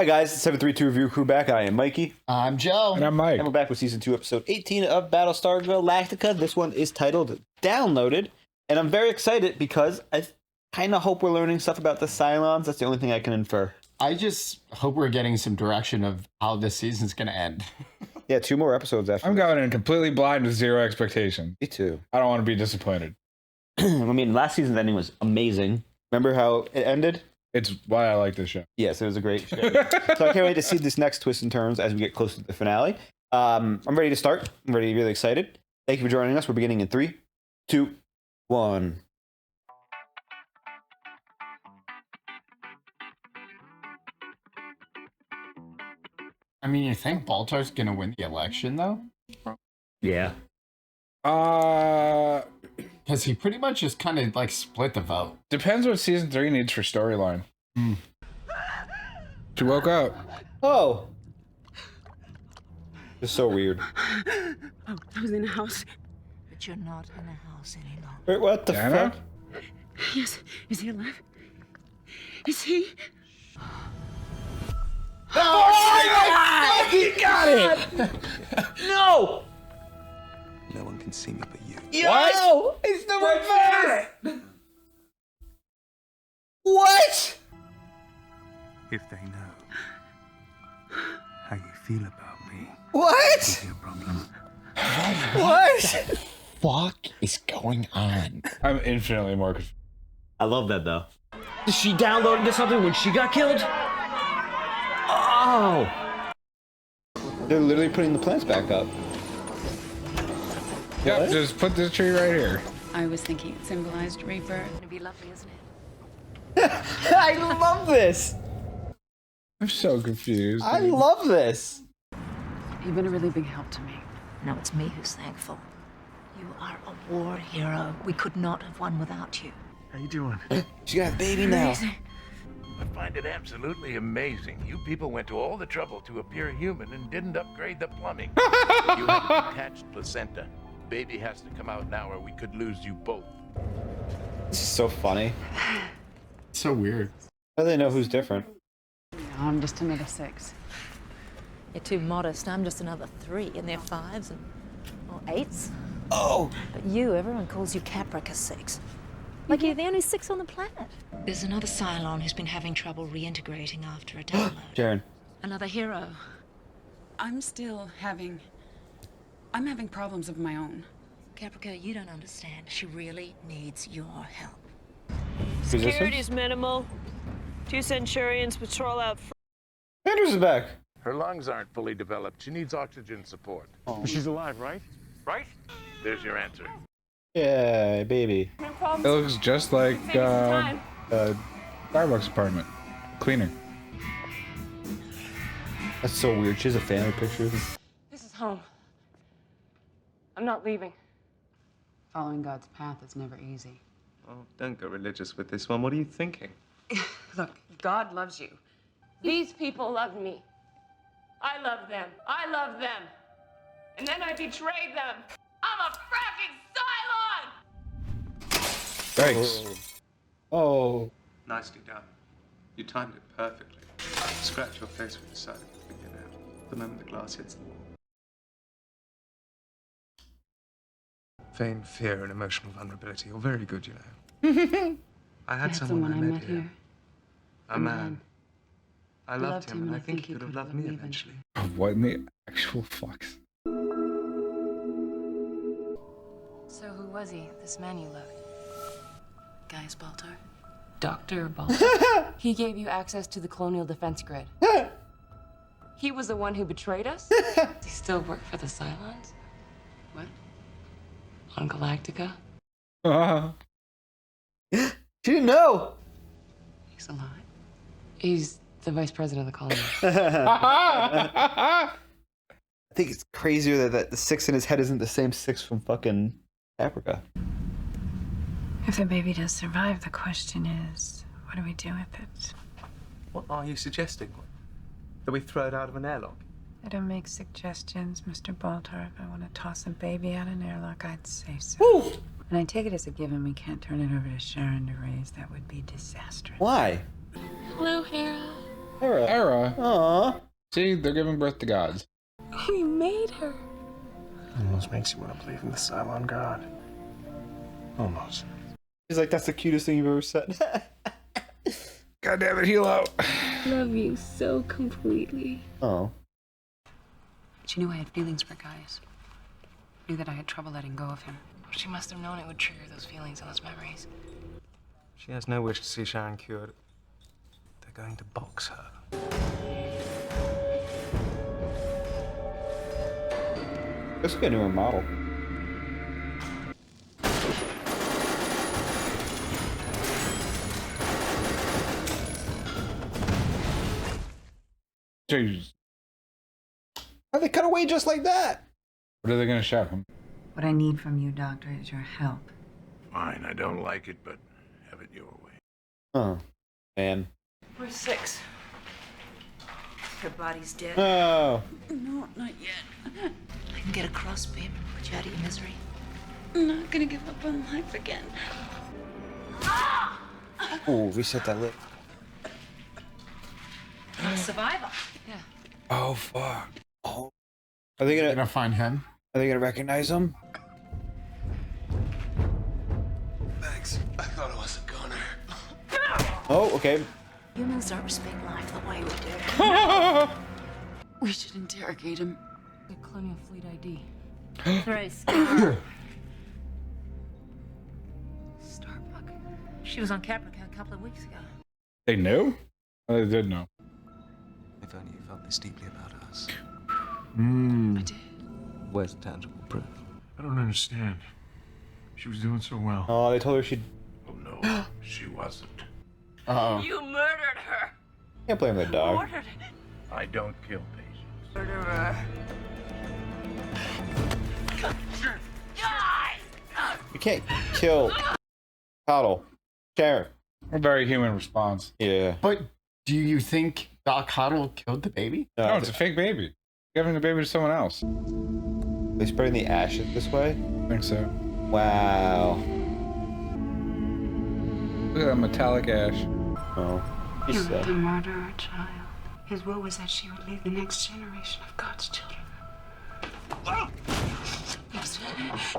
Hi guys, it's 732 Review Crew back. I am Mikey. I'm Joe. And I'm Mike. And we're back with Season 2, Episode 18 of Battlestar Galactica. This one is titled Downloaded. And I'm very excited because I kind of hope we're learning stuff about the Cylons. That's the only thing I can infer. I just hope we're getting some direction of how this season's going to end. Yeah, 2 more episodes after. I'm going in completely blind with zero expectation. Me too. I don't want to be disappointed. I mean, last season's ending was amazing. Remember how it ended? It's why I like this show. Yes, it was a great show. So I can't wait to see this next twist and turns as we get closer to the finale. I'm ready to start. I'm really excited. Thank you for joining us. We're beginning in 3, 2, 1. I mean, you think Baltar's going to win the election, though? Yeah. Because he pretty much just kind of, like, split the vote. Depends what season 3 needs for storyline. She woke up. Oh. It's so weird. Oh, I was in a house. But you're not in a house any longer. Wait, what the Diana? fuck? Yes. Is he alive? Is he? Oh, he got it! No! No one can see me but you. Yo! It's the reverse! What? If they know how you feel about me, What? it'll be a problem. What? Fuck is going on? I'm infinitely more confused. I love that though. Did she download into something when she got killed? Oh! They're literally putting the plants back up. Yep, What? just put this tree right here. I was thinking it symbolized rebirth. It'd be lovely, isn't it? I love this! I'm so confused. I love this! You've been a really big help to me. No, it's me who's thankful. You are a war hero. We could not have won without you. How you doing? She got a baby now. I find it absolutely amazing. You people went to all the trouble to appear human and didn't upgrade the plumbing. You have a detached placenta. Baby has to come out now or we could lose you both. This is so funny. So weird. How do they know who's different? No, I'm just another 6. You're too modest. I'm just another 3, and they're 5s or 8s. Oh! But you, everyone calls you Caprica 6. Like you're the only 6 on the planet. There's another Cylon who's been having trouble reintegrating after a download. Jaren. Another hero. I'm having problems of my own. Caprica, you don't understand. She really needs your help. Security's minimal. 2 Centurions patrol out front. Andrews is back. Her lungs aren't fully developed. She needs oxygen support. But she's alive, right? Right? There's your answer. Yeah, baby. It looks just like Starbucks apartment. Cleaner. That's so weird. She has a family picture. This is home. I'm not leaving. Following God's path is never easy. Oh, don't go religious with this one. What are you thinking? Look, God loves you. These people love me. I love them. I love them. And then I betrayed them. I'm a fracking Cylon! Thanks. Oh. Nicely done. You timed it perfectly. Scratch your face with the side of your fingernail the moment the glass hits the wall. Vain fear and emotional vulnerability. You're very good, you know. I had someone I met here. A man. I loved him, and I think he could have loved me eventually. What in the actual fuck? So who was he, this man you loved? Gaius Baltar? Dr. Baltar? He gave you access to the Colonial Defense Grid. He was the one who betrayed us? Does he still work for the Cylons? What? On Galactica? She didn't know. He's alive. He's the vice president of the colony. I think it's crazier that the 6 in his head isn't the same 6 from fucking Caprica. If the baby does survive, the question is, what do we do with it? What are you suggesting? That we throw it out of an airlock? I don't make suggestions, Mr. Baltar. If I want to toss a baby out an airlock, I'd say so. Woo! And I take it as a given we can't turn it over to Sharon to raise. That would be disastrous. Why? Hello, Hera. Era. Aww. See, they're giving birth to gods. We made her. Almost makes you want to believe in the Cylon God. Almost. He's like, that's the cutest thing you've ever said. God damn it, heal out. Love you so completely. Oh. She knew I had feelings for Gaius. Knew that I had trouble letting go of him. She must have known it would trigger those feelings and those memories. She has no wish to see Sharon cured. They're going to box her. Let's get a newer model. Jeez. How'd they cut away just like that? What are they gonna show him? What I need from you, Doctor, is your help. Fine, I don't like it, but have it your way. Oh, man. We're 6. Her body's dead. Oh. No, not yet. I can get across, babe, and put you out of your misery. I'm not gonna give up on life again. Ooh, reset that lip. Survivor. Yeah. Oh, fuck. Oh. Are they gonna find him? Are they gonna recognize him? Thanks. I thought I wasn't gonna. Oh, okay. Humans don't respect life the way we do. We should interrogate him. Get Colonial Fleet ID. Thrace. Starbuck. She was on Caprica a couple of weeks ago. They knew? Oh, they did know. If only you felt this deeply about us. I did. Where's the tangible proof? I don't understand. She was doing so well. Oh, they told her she'd. Oh no, she wasn't. Uh-oh. You murdered her. Can't blame the dog. Ordered it. I don't kill patients. Murderer. You can't kill. Coddle. Sharon. A very human response. Yeah. But do you think Doc Coddle killed the baby? No, it's a fake baby. Giving the baby to someone else. They spraying the ashes this way? I think so. Wow. Look at that metallic ash. Oh. He He's wanted to murder our child. His will was that she would leave the next generation of God's children. Yes,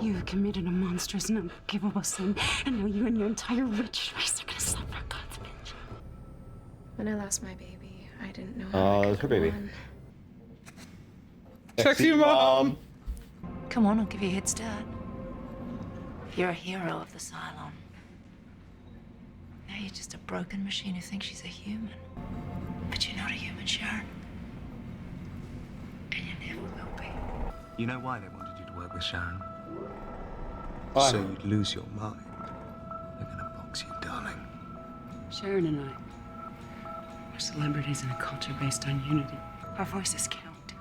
you have committed a monstrous and unforgivable sin, and now you and your entire rich race are gonna suffer God's vengeance. When I lost my baby, I didn't know Oh, how I that's her could go baby. on. Sexy mom. Come on, I'll give you a head start. You're a hero of the Cylon. Now you're just a broken machine who thinks she's a human. But you're not a human, Sharon. And you never will be. You know why they wanted you to work with Sharon? Why? So you'd lose your mind. They're gonna box you, darling. Sharon and I are celebrities in a culture based on unity. Our voices count.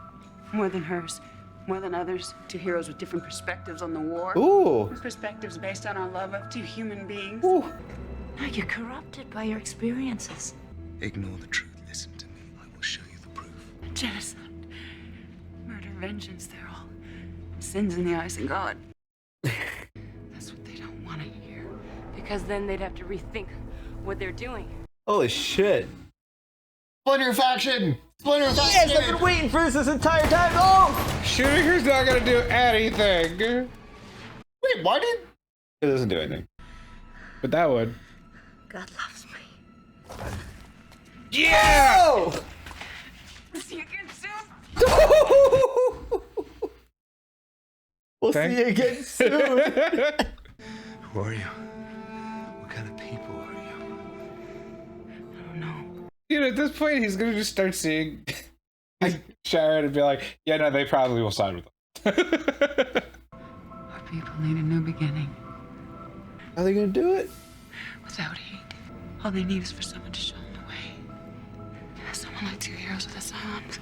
More than hers, more than others. Two heroes with different perspectives on the war. Ooh. Perspectives based on our love of two human beings. Ooh. No, you're corrupted by your experiences. Ignore the truth. Listen to me. I will show you the proof. Genocide, murder, vengeance, they're all sins in the eyes of God. That's what they don't want to hear. Because then they'd have to rethink what they're doing. Holy shit. Splinter faction! Splinter faction! Yes, I've been waiting for this entire time. Oh! Shooting her's not gonna do anything. Wait, why did... It doesn't do anything. But that would. God loves me. Yeah! Oh! See you again soon. We'll see you again soon. Who are you? What kind of people are you? I don't know. You know, at this point, he's gonna just start seeing Sharon and be like, yeah, no, they probably will side with them. Our people need a new beginning. How are they gonna do it? Without hate. All they need is for someone to show them the way. Someone like two heroes with asylums.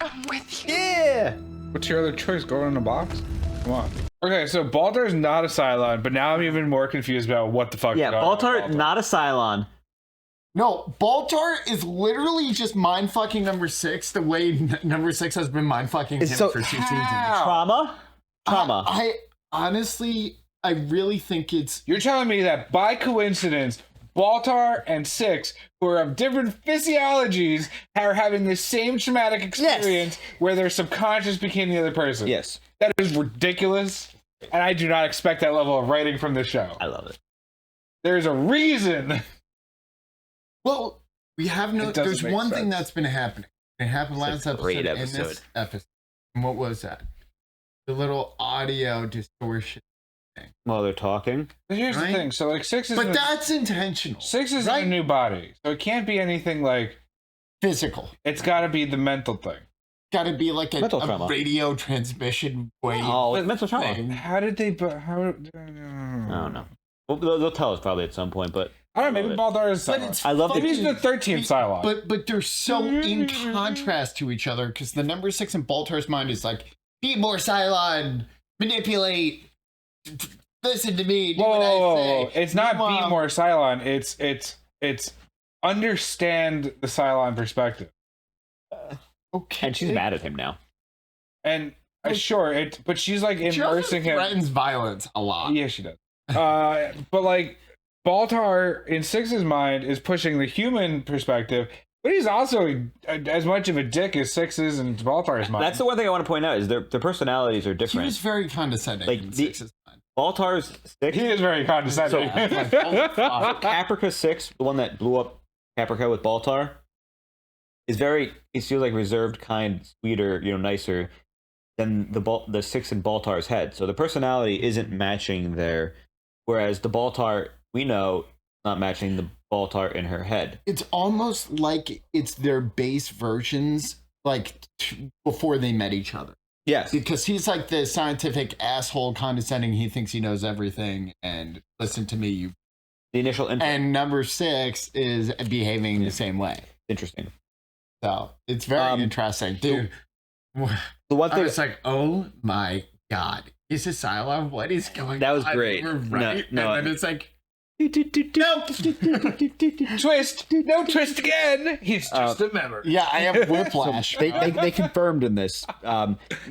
I'm with you. Yeah! What's your other choice? Go in a box? Come on. Okay, so Baltar's not a Cylon, but now I'm even more confused about what the fuck. Yeah, Baltar, not a Cylon. No, Baltar is literally just mind-fucking number 6 the way number 6 has been mind-fucking him So, for 2 seasons. Trauma? Trauma. I honestly, I really think it's... You're telling me that by coincidence, Baltar and Six, who are of different physiologies, are having the same traumatic experience where their subconscious became the other person. Yes. That is ridiculous, and I do not expect that level of writing from the show. I love it. There's a reason. Well, we have no. There's one thing that's been happening. It happened last episode and this episode. And what was that? The little audio distortion thing. While they're talking. But here's the thing. So, like, Six is... But that's intentional. Six is in a new body. So it can't be anything, like... physical. It's got to be the mental thing. Got to be like a radio transmission wave. Oh, it's mental trauma. How did they... I don't know. Well, they'll tell us probably at some point, but... I don't know, maybe Baltar is Cylon. I love He's the 13th Cylon. But they're so in contrast to each other, because the number 6 in Baltar's mind is like, be more Cylon, manipulate, listen to me, do what I say. It's not be more Cylon, it's understand the Cylon perspective. Okay. And she's mad at him now. And sure, but she's like immersing him. She threatens violence a lot. Yeah, she does. But like Baltar in Six's mind is pushing the human perspective, but he's also as much of a dick as Six is in Baltar's mind. That's the one thing I want to point out is their personalities are different. He was very condescending. Like in Six's mind. Baltar's Six. He is very condescending. Caprica 6, the one that blew up Caprica with Baltar, is very. He feels like reserved, kind, sweeter, nicer than the 6 in Baltar's head. So the personality isn't matching there, whereas the Baltar we know not matching the Baltar in her head. It's almost like it's their base versions, like before they met each other. Yes, because he's like the scientific asshole, condescending. He thinks he knows everything, and listen to me, you. The initial input. And number 6 is behaving the same way. Interesting. So it's very interesting, dude. The one thing I was like, oh my god, is this Cylon? What is going on? That was great. Right? No, and then it's like. No twist, no twist again. He's just a memory. Yeah, I have whiplash. So they confirmed in this.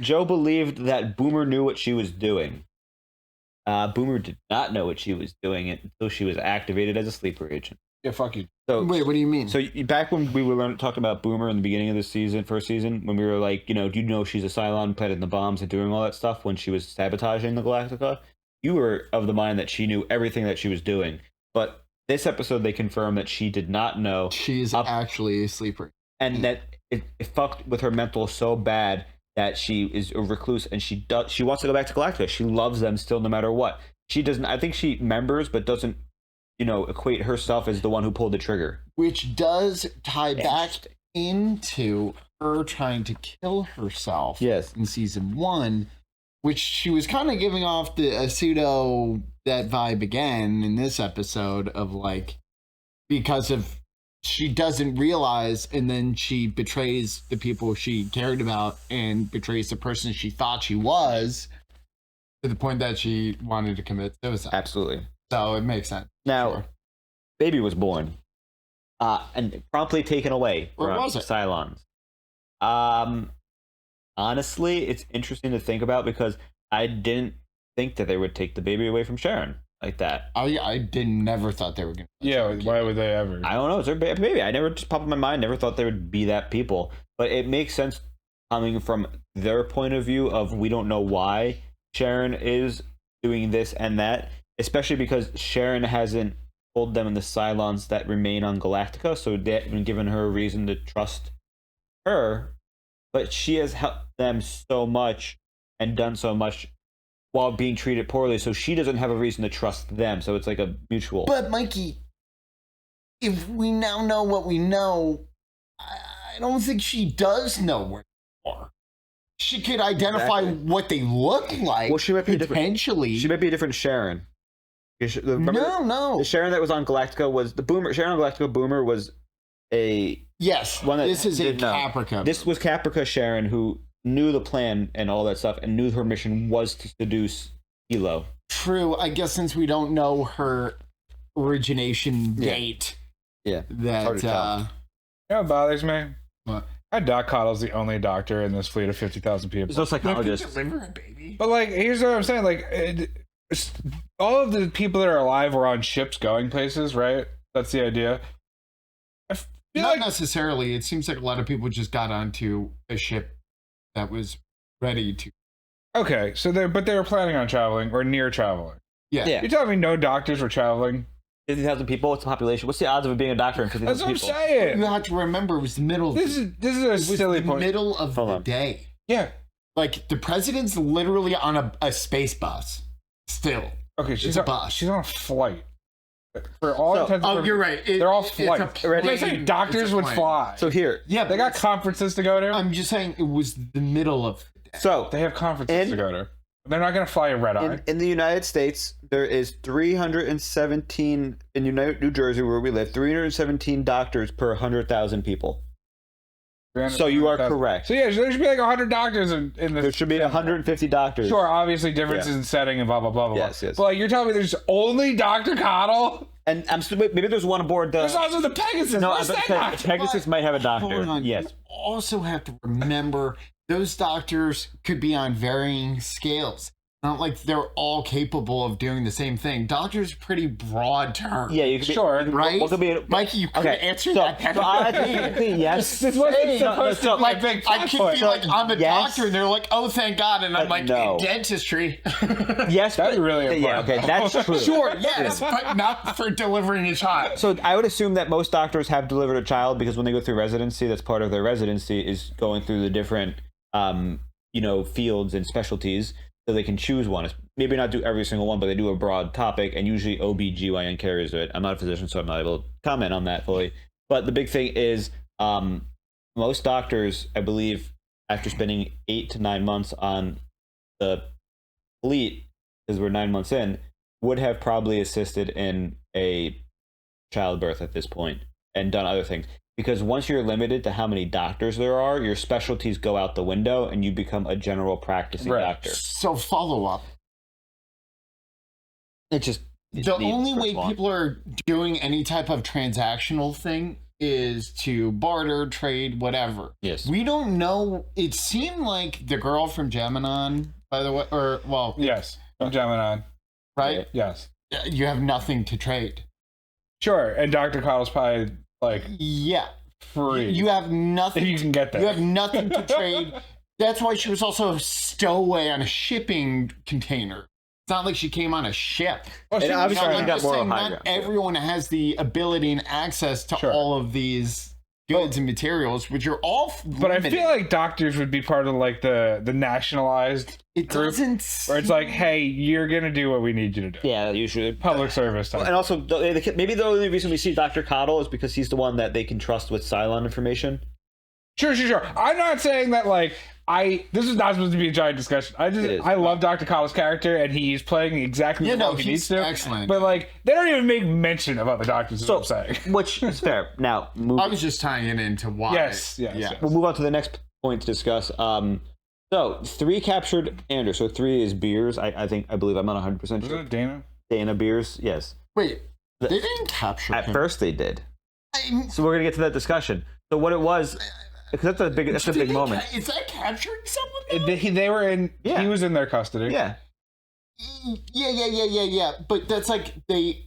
Joe believed that Boomer knew what she was doing. Boomer did not know what she was doing until she was activated as a sleeper agent. Yeah, fuck you. So wait, what do you mean? So back when we were talking about Boomer in the beginning of the season, first season, when we were like, do you know she's a Cylon, planting the bombs and doing all that stuff when she was sabotaging the Galactica? You were of the mind that she knew everything that she was doing. But this episode, they confirmed that she did not know. She's actually a sleeper. And that it fucked with her mental so bad that she is a recluse and she wants to go back to Galactica. She loves them still no matter what. She doesn't, I think she remembers, but doesn't, equate herself as the one who pulled the trigger. Which does tie back into her trying to kill herself in season 1. Which she was kind of giving off a pseudo that vibe again in this episode of like, because of she doesn't realize and then she betrays the people she cared about and betrays the person she thought she was to the point that she wanted to commit suicide. Absolutely. So it makes sense. Now, baby was born and promptly taken away Where from was it? Cylons. Honestly, it's interesting to think about because I didn't think that they would take the baby away from Sharon like that. I never thought they were going to. Yeah, why would they ever? I don't know. It's their baby. I never just popped in my mind. Never thought they would be that people. But it makes sense coming from their point of view of we don't know why Sharon is doing this and that, especially because Sharon hasn't told them in the Cylons that remain on Galactica, so they haven't given her a reason to trust her. But she has helped them so much and done so much while being treated poorly, so she doesn't have a reason to trust them. So it's like a mutual. But Mikey, if we now know what we know, I don't think she does know where they are. She could identify what they look like. Well, she might be potentially. She might be a different Sharon. Remember, no. The Sharon that was on Galactica was the Boomer. Sharon on Galactica Boomer was a one that this is a Caprica. This was Caprica Sharon who knew the plan and all that stuff and knew her mission was to seduce Hilo. True. I guess since we don't know her origination date. Yeah. That you know what bothers me? What? How Doc Cottle's the only doctor in this fleet of 50,000 people. There's no psychologist. But like, here's what I'm saying. Like, all of the people that are alive were on ships going places, right? That's the idea. Not necessarily. It seems like a lot of people just got onto a ship that was ready to. Okay, so they were planning on traveling or near traveling. Yeah. You're telling me no doctors were traveling? 50,000 people. What's the population? What's the odds of it being a doctor in 50,000 people? That's what I'm saying. You have to remember it was the middle. This is a silly point. Middle of the day. Yeah. Like the president's literally on a space bus. Still. Okay, she's a bus. She's on a flight. For all intents and purposes, you're right. They're all flights. They say doctors would fly. So here, yeah, they got conferences to go to. I'm just saying it was the middle of the day. So they have conferences to go to. They're not going to fly a red eye. In the United States, there is 317 in New Jersey, where we live. 317 doctors per 100,000 people. So you are correct. So yeah, there should be like 100 doctors in this. There should be 150 doctors. Sure, obviously differences in setting and blah blah blah blah. Yes, yes. But like, you're telling me there's only Dr. Cottle? And maybe there's one aboard the. There's also the Pegasus. No, that Pegasus might have a doctor. Hold on. Yes. You also have to remember those doctors could be on varying scales. Not like they're all capable of doing the same thing. Doctor's a pretty broad term. Yeah, you could be, sure, right? What could be Mikey, you could answer that. Yes. This wasn't supposed to be a big I could be like, I'm a doctor, and they're like, oh, thank God, and I'm like, no. Dentistry. Yes, that'd be really important. Yeah, okay, that's true. Sure, yes, but not for delivering a child. So I would assume that most doctors have delivered a child because when they go through residency, that's part of their residency is going through the different, fields and specialties. So they can choose one. Maybe not do every single one, but they do a broad topic, and usually OB/GYN carries it. I'm not a physician, so I'm not able to comment on that fully. But the big thing is most doctors, I believe, after spending 8 to 9 months on the fleet, because we're 9 months in, would have probably assisted in a childbirth at this point and done other things. Because once you're limited to how many doctors there are, your specialties go out the window and you become a general practicing doctor. So follow up. It's just the only way people are doing any type of transactional thing is to barter, trade, whatever. Yes. We don't know. It seemed like the girl from Gemini, by the way, yes, from Gemini, right? Yes. You have nothing to trade. Sure, and Dr. Cottle's probably like free. You have nothing. If you can get that. You have nothing to trade. That's why she was also a stowaway on a shipping container. It's not like she came on a ship. Well, she obviously got more of a high not ground. everyone has the ability and access to all of these goods and materials, which are all But I feel like doctors would be part of like the nationalized group, where it's like, hey, you're gonna do what we need you to do. Yeah, usually public service time. And also, maybe the only reason we see Dr. Cottle is because he's the one that they can trust with Cylon information. Sure. I'm not saying that like this is not supposed to be a giant discussion. I love Dr. Cottle's character, and he's playing exactly the role he needs to. Excellent. But like, they don't even make mention of other doctors. Is what I'm saying. Which is fair. Now, I was just tying it into why. Yes. We'll move on to the next point to discuss. So 3 captured Anders. So 3 is Beers. I believe I'm not 100% sure. Was it Dana? Dana Beers. Yes. Wait, they didn't capture him. At first they did. So we're gonna get to that discussion. So what it was. Because that's a big moment. Is that capturing someone? They were in. Yeah. He was in their custody. Yeah. Yeah. But that's like they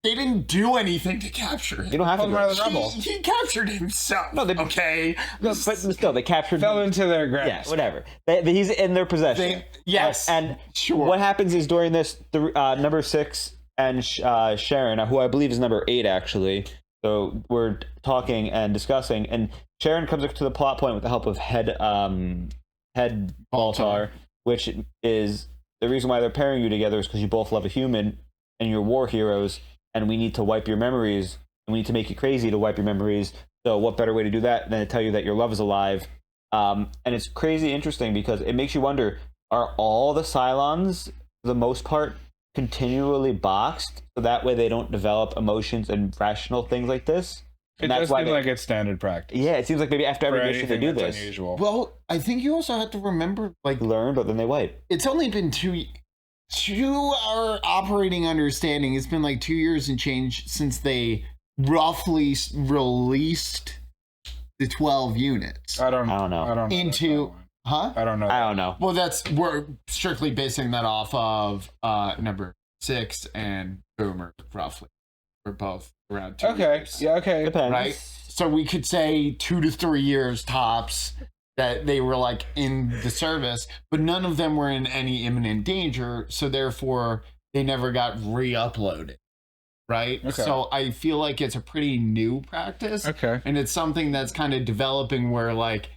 didn't do anything to capture him. You don't have to. He captured himself. No, okay. No, but still, they captured. Fell into their grasp. Yeah, whatever. He's in their possession. Yes. And sure. What happens is during this, number 6 and Sharon, who I believe is number 8 actually. So we're talking and discussing, and Sharon comes up to the plot point with the help of Head Baltar, which is the reason why they're pairing you together is because you both love a human and you're war heroes, and we need to wipe your memories, and we need to make you crazy to wipe your memories. So what better way to do that than to tell you that your love is alive? And it's crazy interesting because it makes you wonder, are all the Cylons, for the most part, continually boxed so that way they don't develop emotions and rational things like this? It does seem like it's standard practice. Yeah, it seems like maybe after every mission they do this. Unusual. Well, I think you also have to remember, like, learn, but then they wipe. It's only been to our operating understanding, it's been like 2 years and change since they roughly released the 12 units. I don't know. I don't know. I don't know. Well, we're strictly basing that off of number 6 and Boomer, roughly. were both around 2 Okay. years. Yeah. Okay. Depends. Right? So we could say 2 to 3 years tops that they were like in the service, but none of them were in any imminent danger. So therefore, they never got re-uploaded. Right? Okay. So I feel like it's a pretty new practice. Okay. And it's something that's kind of developing where like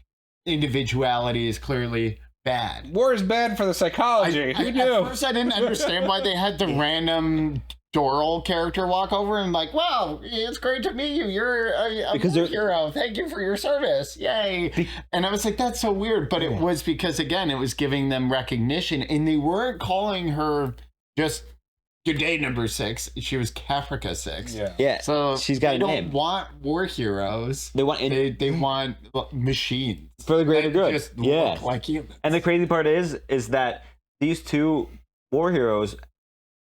individuality is clearly bad. War is bad for the psychology. Who knew? At first, I didn't understand why they had the random Doral character walk over and like, wow, it's great to meet you. You're a war hero. Thank you for your service. Yay. And I was like, that's so weird. But it was because, again, it was giving them recognition. And they weren't calling her just Good Day Number 6. She was Caprica 6. Yeah. So she's got a name. They don't want war heroes. They want they want machines. For the greater good. Just Yeah. look like humans. And the crazy part is that these two war heroes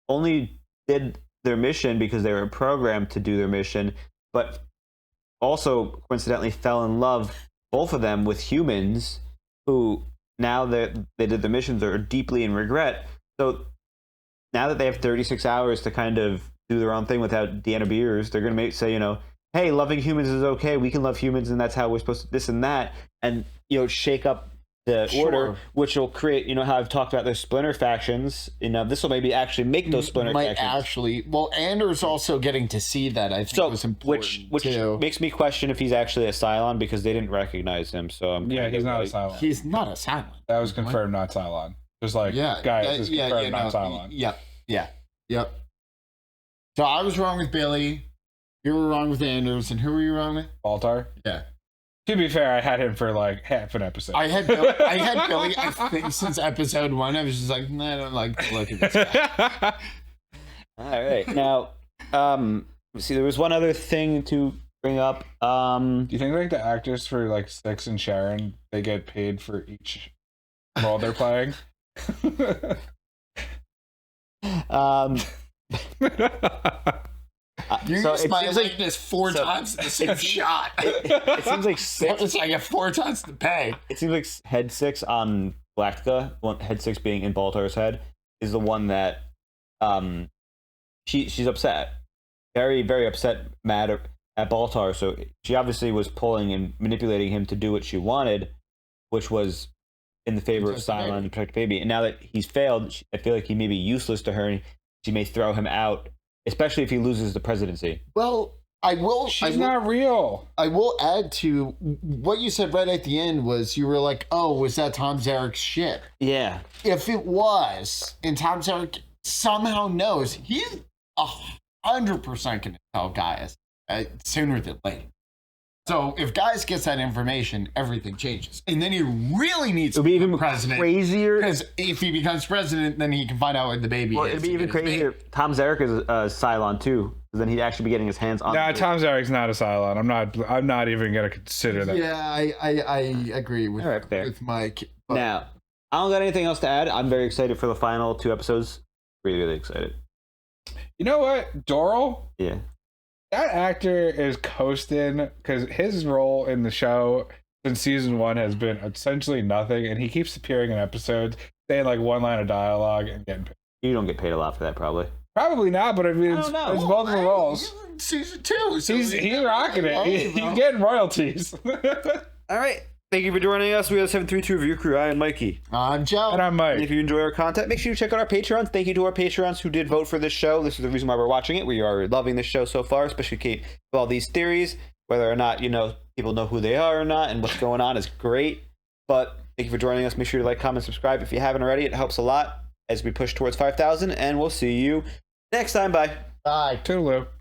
only did their mission because they were programmed to do their mission, but also coincidentally fell in love, both of them, with humans who, now that they did the missions, are deeply in regret. So now that they have 36 hours to kind of do their own thing without Deanna Beers, they're going to say, you know, hey, loving humans is okay. We can love humans, and that's how we're supposed to this and that. And, you know, shake up the order, which will create, you know, how I've talked about the splinter factions. You know, this will maybe actually make those splinter factions. Well, Anders also getting to see that, I think, was important. Which too. makes me question if he's actually a Cylon, because they didn't recognize him. So he's not a Cylon. He's not a Cylon. That was confirmed, not Cylon. Just like, guys, it's confirmed, not Cylon. Yep. So I was wrong with Billy. You were wrong with Anders, and who were you wrong with? Baltar? Yeah. To be fair, I had him for like half an episode. I had Billy, I think, since episode 1. I was just like, nah, I don't like to look at this guy. All right. Now, let's see, there was one other thing to bring up. Do you think like the actors for like Six and Sharon, they get paid for each role they're playing? You used my likeness 4 times in the same shot. It seems like Six. I get 4 times the pay. It seems like Head 6 on Galactica, Head 6 being in Baltar's head, is the one that she's upset, very, very upset, mad at Baltar. So she obviously was pulling and manipulating him to do what she wanted, which was in the favor of Cylon and protect the baby. And now that he's failed, I feel like he may be useless to her, and she may throw him out, especially if he loses the presidency. Well, She's not real. I will add to what you said right at the end was you were like, oh, was that Tom Zarek's ship? Yeah. If it was, and Tom Zarek somehow knows, he's 100% going to tell Gaius sooner than later. So if Gaius gets that information, everything changes. And then he really needs to be even president. Crazier. Because if he becomes president, then he can find out what the baby is. It'd be even crazier. Tom Zarek is a Cylon too. Then he'd actually be getting his hands on. Nah, Tom Zarek's not a Cylon. I'm not even gonna consider that. Yeah, I agree with, with Mike. But... Now, I don't got anything else to add. I'm very excited for the final 2 episodes. Really, really excited. You know what? Doral? Yeah. That actor is coasting because his role in the show since season 1 has been essentially nothing, and he keeps appearing in episodes, saying like 1 line of dialogue and getting paid. You don't get paid a lot for that, probably. Probably not, but I mean, it's multiple roles. Season 2. So he's rocking it. He's getting royalties. All right. Thank you for joining us. We are the 732 Review Crew. I am Mikey. I'm Joe. And I'm Mike. And if you enjoy our content, make sure you check out our Patreons. Thank you to our Patreons who did vote for this show. This is the reason why we're watching it. We are loving this show so far, especially Kate with all these theories. Whether or not, people know who they are or not and what's going on is great. But thank you for joining us. Make sure to like, comment, subscribe if you haven't already. It helps a lot as we push towards 5,000. And we'll see you next time. Bye. Bye. Toodaloo.